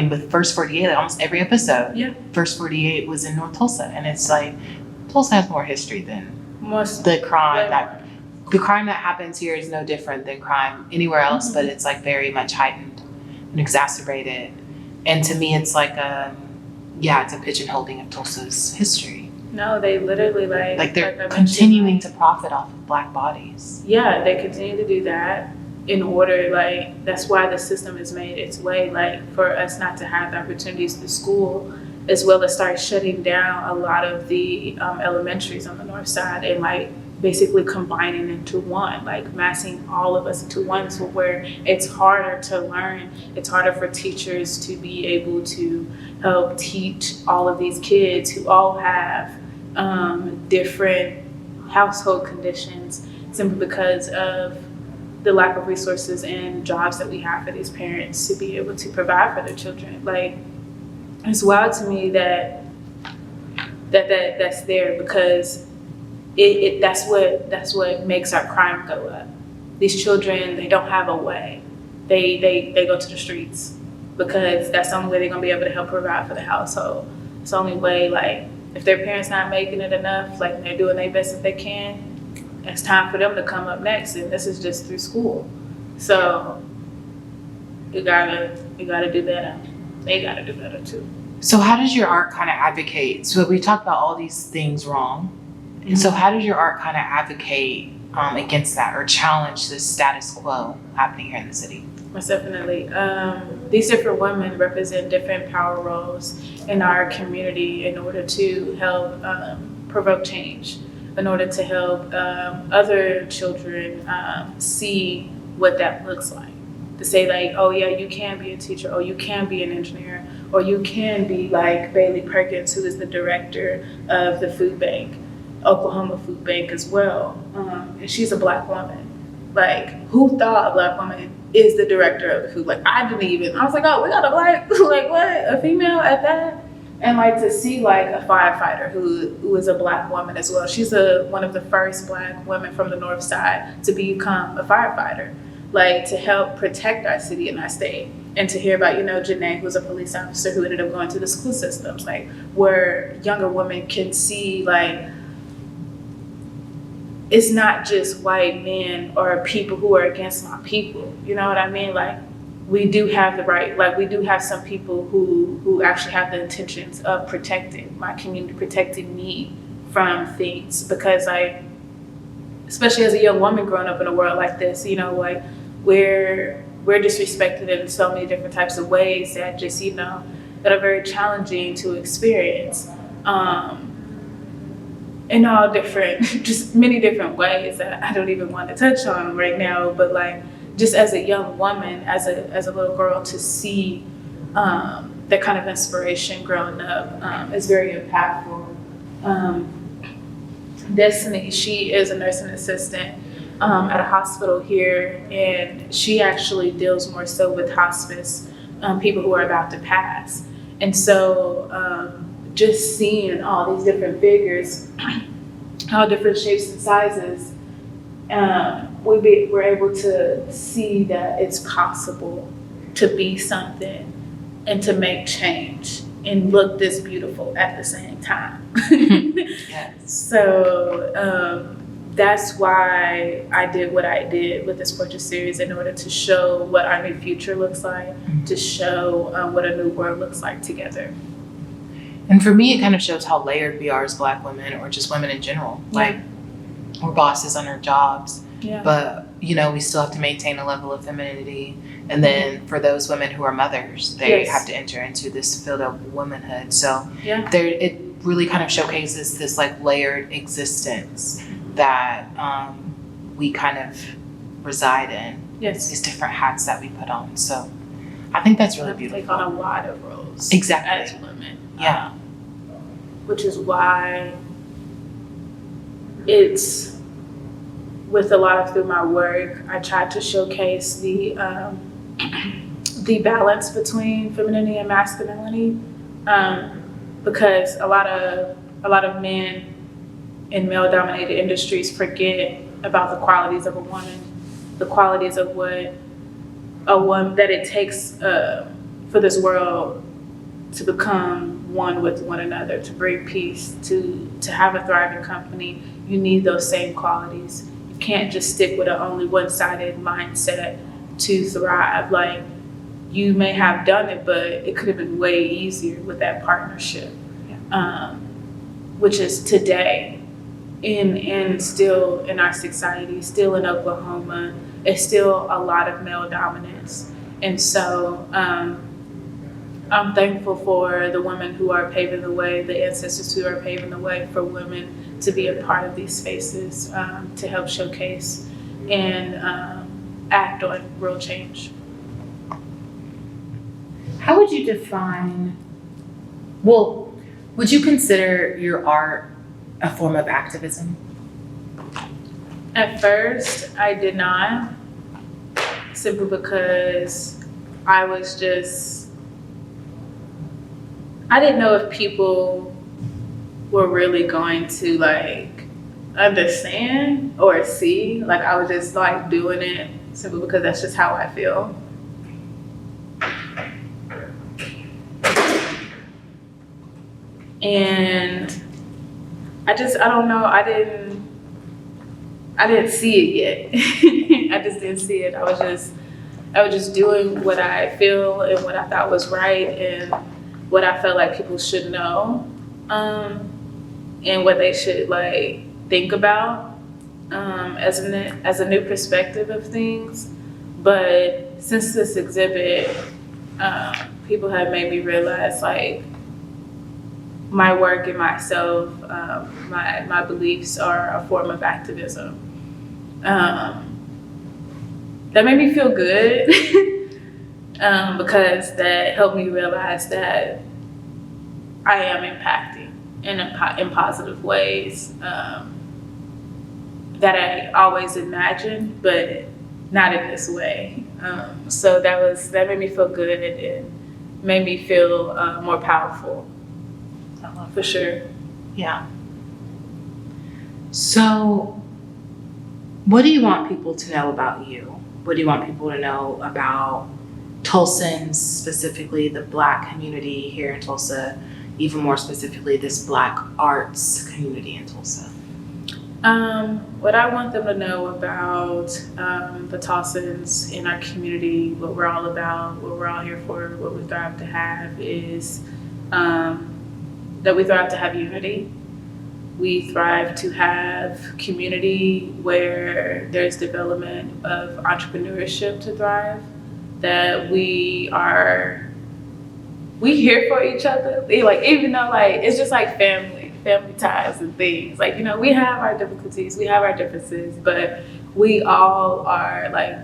With First 48, almost every episode, Yeah. First 48 was in North Tulsa. And it's like, Tulsa has more history than Most the crime way the crime that happens here is no different than crime anywhere else, but it's like very much heightened and exacerbated. And to me, it's like it's a pigeonholing of Tulsa's history. No, they literally Like they're I mentioned, continuing to profit off of Black bodies. Yeah, they continue to do that in order, like, that's why the system has made its way, like, for us not to have the opportunities to school, as well as start shutting down a lot of the elementaries on the north side and, like, basically combining into one, like massing all of us into one, to where it's harder to learn. It's harder for teachers to be able to help teach all of these kids who all have different household conditions, simply because of the lack of resources and jobs that we have for these parents to be able to provide for their children. Like, it's wild to me that that's there, because that's what makes our crime go up. These children, they don't have a way. They go to the streets because that's the only way they're gonna be able to help provide for the household. It's the only way, like, if their parents not making it enough, like, they're doing their best that they can, it's time for them to come up next, and this is just through school. So you gotta do better. They gotta do better too. So how does your art kind of advocate? So we talked about all these things wrong. And so how does your art kind of advocate against that, or challenge the status quo happening here in the city? Most definitely. These different women represent different power roles in our community in order to help provoke change, in order to help other children see what that looks like. to say like, oh yeah, you can be a teacher, or you can be an engineer, or you can be like Bailey Perkins, who is the director of the food bank, Oklahoma Food Bank as well. And she's a Black woman. Like, who thought a Black woman is the director of the food? Like, I was like, oh, we got a Black, like what, a female at that? And like to see like a firefighter who is a Black woman as well. She's one of the first Black women from the North Side to become a firefighter, like to help protect our city and our state. And to hear about, Janae, who's a police officer who ended up going to the school systems, like where younger women can see like, it's not just white men or people who are against my people. You know what I mean? Like, we do have the right, like we do have some people who actually have the intentions of protecting my community, protecting me from things, because especially as a young woman growing up in a world like this, like we're disrespected in so many different types of ways that just, that are very challenging to experience. In all different, just many different ways that I don't even want to touch on right now, but like, just as a young woman, as a little girl, to see that kind of inspiration growing up is very impactful. Destiny, she is a nursing assistant at a hospital here, and she actually deals more so with hospice people who are about to pass. And so just seeing all these different figures, all different shapes and sizes, we're able to see that it's possible to be something and to make change and look this beautiful at the same time. Yes. So that's why I did what I did with this portrait series, in order to show what our new future looks like, to show what a new world looks like together. And for me, it kind of shows how layered we are as Black women, or just women in general. Yeah. Like, we're bosses on our jobs, Yeah. but we still have to maintain a level of femininity. And then for those women who are mothers, they Yes. have to enter into this field of womanhood. So Yeah. it really kind of showcases this like layered existence that we kind of reside in. Yes. These different hats that we put on. So I think that's really We beautiful. take on a lot of roles. Exactly. As women. Yeah. Which is why it's, with a lot of through my work, I tried to showcase the balance between femininity and masculinity, because a lot of men in male-dominated industries forget about the qualities of a woman, the qualities of what a woman that it takes for this world to become one with one another, to bring peace, to have a thriving company. You need those same qualities. You can't just stick with an only one-sided mindset to thrive. Like, you may have done it, but it could have been way easier with that partnership, which is today, and still in our society, still in Oklahoma, it's still a lot of male dominance. And so I'm thankful for the women who are paving the way, the ancestors who are paving the way for women to be a part of these spaces, to help showcase and act on real change. How would you define, would you consider your art a form of activism? At first, I did not, simply because I didn't know if people were really going to like understand or see. Like, I was just like doing it simply because that's just how I feel. And I don't know, I didn't see it yet. I just didn't see it. I was just doing what I feel and what I thought was right and what I felt like people should know, and what they should like think about as a new perspective of things. But since this exhibit, people have made me realize like my work and myself, my beliefs are a form of activism. that made me feel good because that helped me realize that I am impacting in positive ways that I always imagined, but not in this way. So that made me feel good and made me feel more powerful, for sure. Yeah. So, what do you want people to know about you? What do you want people to know about Tulsans, specifically the Black community here in Tulsa, even more specifically this Black arts community in Tulsa? What I want them to know about the Tulsans in our community, what we're all about, what we're all here for, what we thrive to have is that we thrive to have unity. We thrive to have community where there's development of entrepreneurship to thrive, that we here for each other. Like, even though like it's just like family ties and things. Like, you know, we have our difficulties, we have our differences, but we all are like,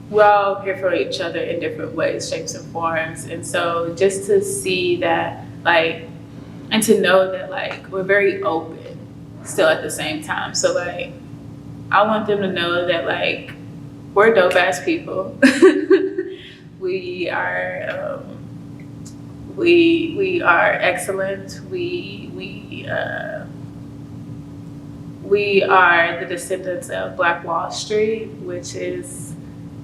we're all here for each other in different ways, shapes, and forms. And so just to see that, like, and to know that like we're very open still at the same time. So like, I want them to know that like we're dope ass people. We are we are excellent. We are the descendants of Black Wall Street, which is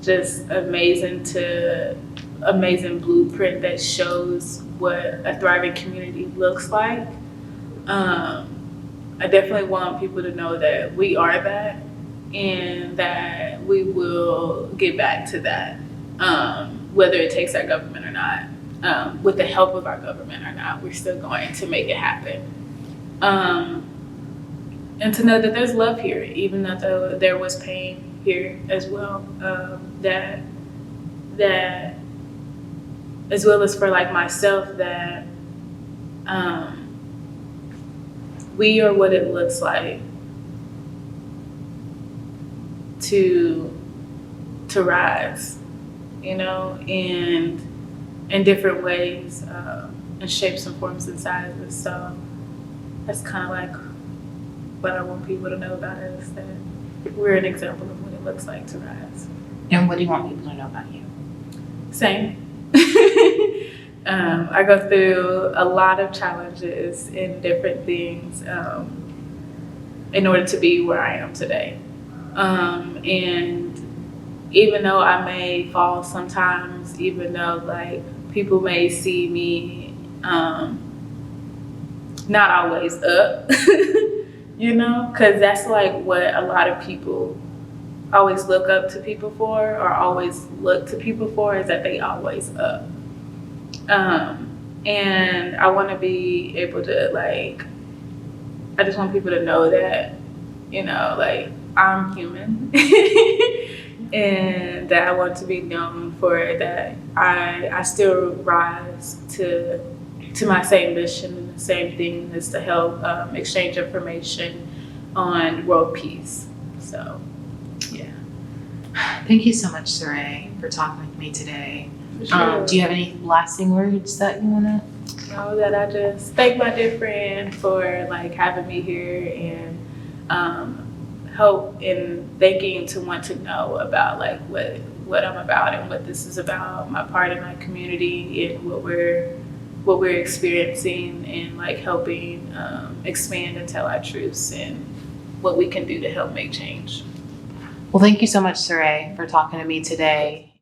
just amazing blueprint that shows what a thriving community looks like. I definitely want people to know that we are that and that we will get back to that, whether it takes our government or not. With the help of our government or not, we're still going to make it happen. And to know that there's love here, even though there was pain here as well. That as well as for like myself, that we are what it looks like to rise, you know, and in different ways, and shapes and forms and sizes. So that's kind of like what I want people to know about us, that we're an example of what it looks like to rise. And what do you want people to know about you? Same. I go through a lot of challenges in different things in order to be where I am today. And even though I may fall sometimes, even though like people may see me not always up, you know, because that's like what a lot of people always look up to people for, or always look to people for, is that they always up. And I want to be able to like, I just want people to know that, you know, like I'm human and that I want to be known for that. I still rise to my same mission, and the same thing is to help exchange information on world peace. So, yeah. Thank you so much, Serae, for talking with me today. For sure. Do you have any lasting words that you want to? Know that I just thank my dear friend for like having me here, and hope and thanking to want to know about like what I'm about and what this is about, my part in my community and what we're experiencing, and like helping expand and tell our truths and what we can do to help make change. Well, thank you so much, Serae, for talking to me today.